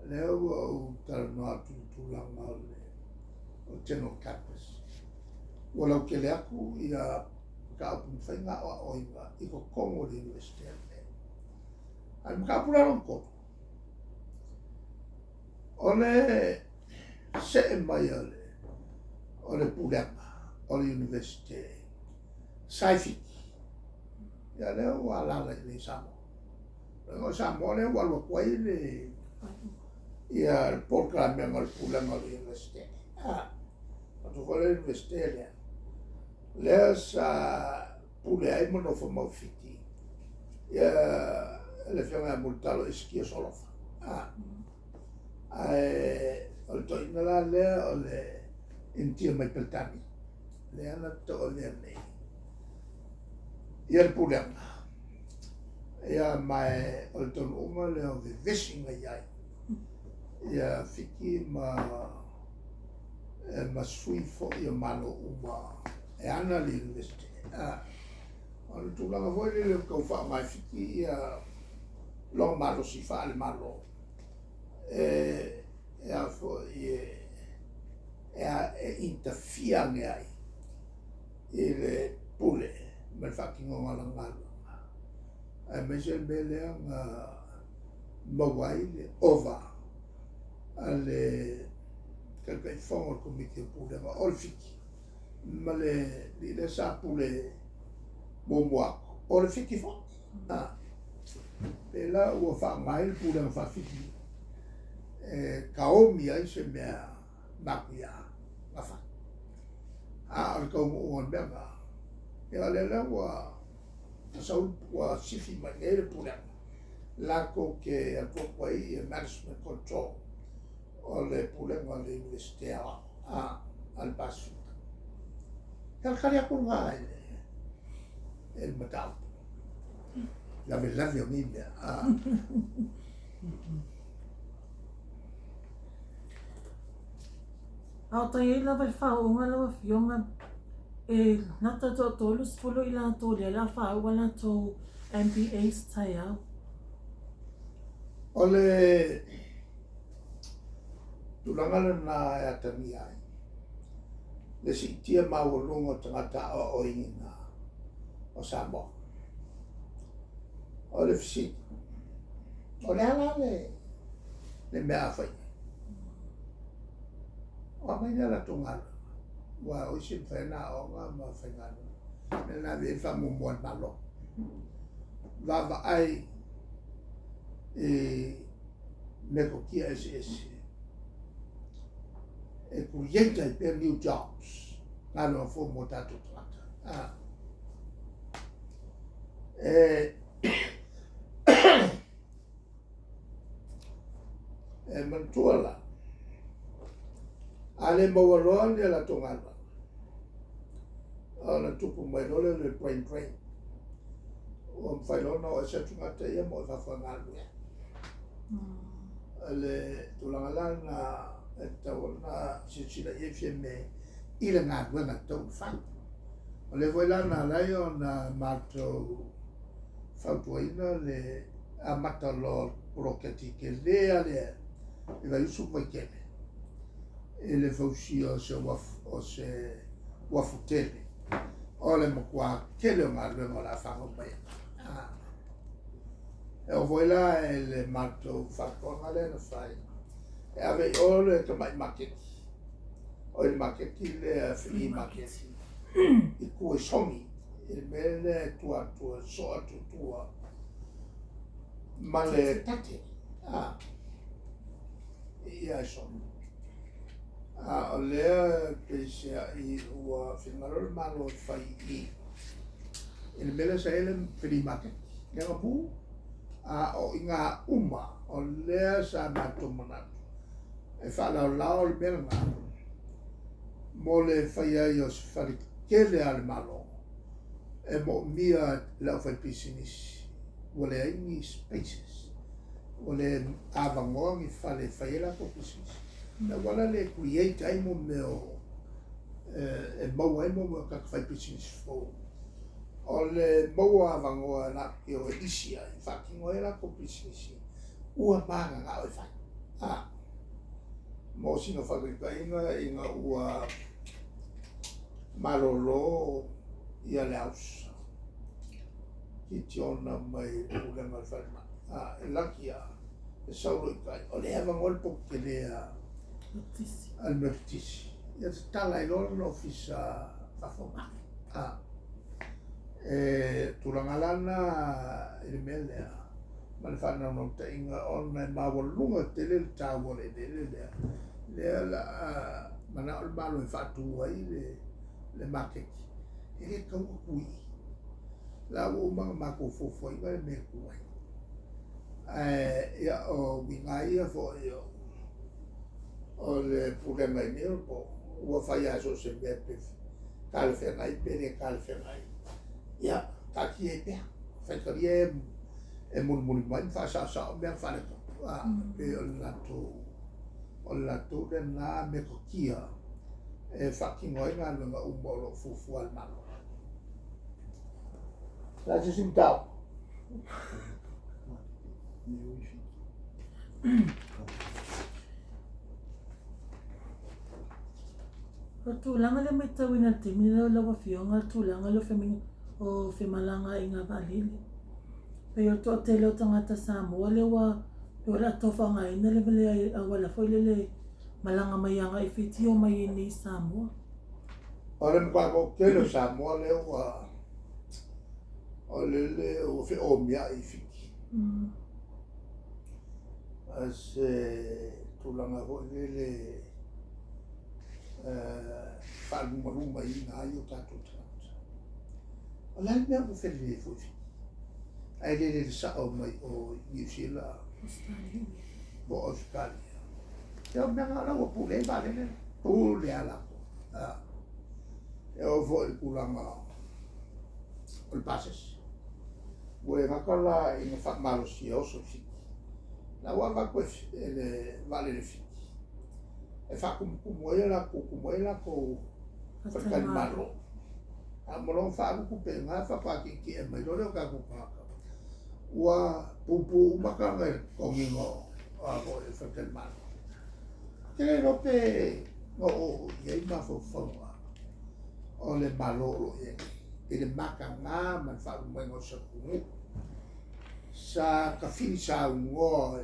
leo o talanoa tulanga o General Campus. Walau ke le aku ia ka apun whainga o oinga i ko kongo le university ane. Ai maka apura ronko. Ole se e mai ole pulanga, ole university. Saifiki. Ia leo wa lala i le Samoa. Leo Samoa leo walwa kwai le ia il program yang al pulang al university. Atau kalau university le. Le sa pule ai mono fo mau fiti. Ia le fianga multalo iskia solofa. Ai al to inala le ole intia mai peltani. Le ana to le nei. Ia il pulang. Ia mai al to uma le o visinga ia. Ia fiki ma sui fo ia malo uma e ana li university. Ono tulanga foi le ko fa mai fiki ia long malo si fa le malo. A fo interfia ngai ile pule me fucking ngala. A mesel bele nga mawai over ale quelqu'un font le comité pour le olfiki male le sa pour le bomboa olfiki font et là où fa mai pour le fa fiki kaomi ai se me makuya afa al como on bega e ale la wa saul wa sifi mai pour la ko ke a ko ai management control o le pulenga le universitea al pasu. Kal kali aku ngai el matau. La verdad yo misma. Au tai la val fa o ngala fionga e nata to tolus folo ila to le la fa wala to MBAs tai au. Ole tulanga na ya tamia. Le si tia maulungo tangata o inga o Samoa. Ole fisi. Ole ala le mea fai. O mai la tungala. Wa o si fena o nga ma fengana. Le na ve fa mo mo malo. Va ai neko kia SS. E curienta per new jobs. Hanno formato tanta. E mantuala. Ale mawalon ya la tongala. Ala tupu mai lole le train. O failona o se tungata ia mo fa fangalu. Ale tulangala na tawana sila FME ila nga wena to fa. Ale voila na layo na mato fautuina le amata lo roketi ke le ale e vai su vai kene. Ele fausia se wafutele. Ole mo kwa kele nga le la fa mo bai. E o voila ele mato fa con ale no fai. E ave ole to mai market. Ole market le free market. I ku songi e bele tua so tua. Male tate. Ia son. Ole pesia I o finalo malo fai I. Il bele sa ele free market. Nga pu o inga uma o lea sa mato manatu. E whalao le mera ngā. Mo le whaia I o se whare kele ale malo. E mo mia lau whai pisinisi. O le aingi spaces. O le avangoa ngi whale whaia la ko pisinisi. Na wala le create ai mo meo e mau ai mo kaka whai pisinisi fo. O le mau avangoa la ki o isia. I whakingo e la ko pisinisi. Ua maga ngā o whai. mo sino whakikainga inga ua malolo ia le aus. Ki tiona mai ulenga whalma. E laki a e sauro i kai. O le hewa ngolpo ke lea al mertisi. Ia te tala i lolo no fisa whawhonga. E turangalana i le mele a male whanau no te inga ona e mawalunga te le tāwale le lea. Lea la mana o le malo e whātua i le makeki. E le kaua kui. La o mga mako fofo i le me kuai. Ia o wingaia fo o le purenga i mea po ua whai aso se mea pe kalwhengai, pere kalwhengai. Ia, taki e pia. Whaikaria e muni mai whasasa o mea whaneka. Pe o lato le nā me kokia e whakingoi ngā lunga umolo fufu al malo. La te sim tau. O tūlanga le mai tauina timi lau lawa fionga tūlanga lo wheminga o whemalanga i ngā valili. Pei o tō te leo tangata Samoa le wa ora tofa ngā ina le vele a wala foi le malanga mai anga i whiti o mai i ni Samoa. Ora mkwa ko kelo Samoa le wa o le o whi o mia i whiti. As tūlanga ho le whalunga i ngā i o tātou tātou. O lai mea mo whele e fwoi. Ai le sa o mai o New Zealand. Bo Australia. E o mea ngā o pule i vale le. Pule ala ko. E o fwoi kulanga o le pases. Ue wakala i ngā whakmaro si o so fiti. Na wanga koe le vale le fiti. E whakumuela ko whakani maro. A morong whakupe ngā whakakiki e mai lore o kakupaka. Ua pupu umakanga e kongingo a ko e whakani maro. Kere rope no o iei mawhawhaunga o le maloro e. I le maka ngā man whakumengo sa kungu. Sa kawhini sa ungoa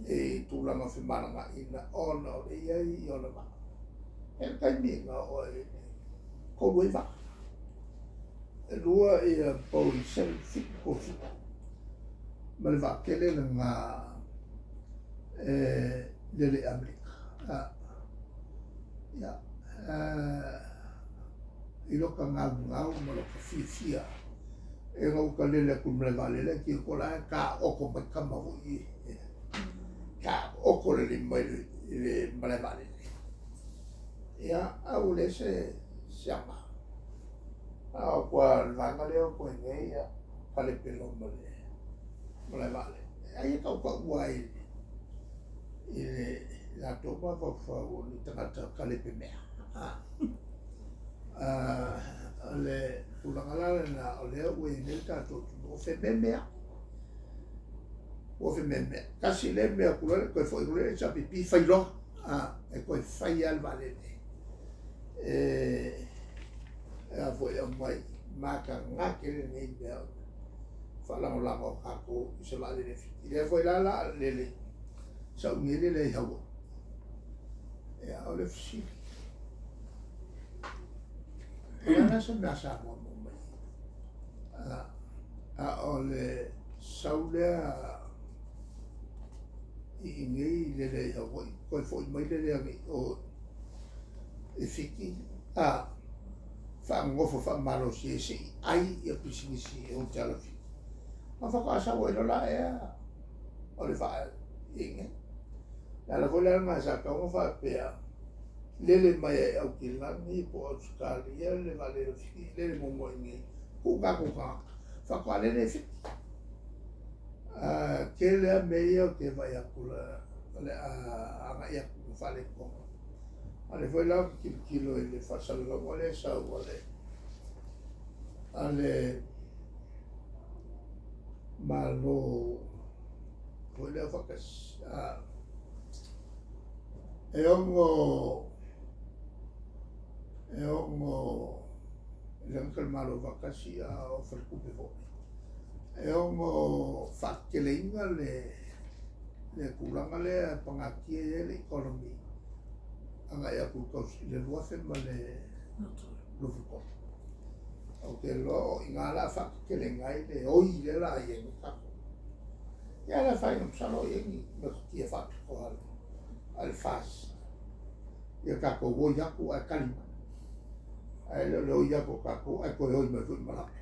e tūlanga whimaranga ina ona o le iei i ona ma. E kai minga o e kourui waka. E lua e a Boeing 747. Ma le wakele na ngā lele Amerika. Ia. I loka ngau ma loka fia. E ngau ka lele kumle valele ki kola ka oko mai kamahu i. Ka oko le mai le male valele. Ia au le se siama. Au kwa langa leo ko ngai ia pale pelo male vale. Ai ka kwa uai la topa fa o ni tata kale pe mea. Le ulangala na ole o e tato o fe memea. O fe memea. Kasi le mea kula ko foi kula sa pipi fai lo. E ko fai al vale. A foi a mai maka ngake nei mea. Fala o lama kako se vale le. Ile foi la le. Sa ngile le hawo. E a ole fsi. Ana se nasa mo mai. A ole saulea i ngai le hawo ko foi mai le o e fiki fa ngofo fa malo si ai e pisini si o tala fi ma fa casa vuoi la o le fa inge la vola ma sa ka mo fa pe lele mai au kilani po Australia le vale le fi le mo mo ngi ku ka fa ka le fi ke le meio ke vai a kula le a ia ku fa le ko ale foi lá kilo ele fasa lo mole sa mole ale malo foi lá facas e ongo le malo vakasi a o whakakupe fo. E ongo whakeleinga le kulanga le pangakie le ekonomi. Anga ia kukausi le luafe ma le lufuko. O te lo ingala whakeleingai le oi le la iengi kako. Ia la whai nam salo iengi me kutia whakako al fas. Ia kako woi aku a kalima. Ai lo ia ko kako ai ko hoi me fu malaka.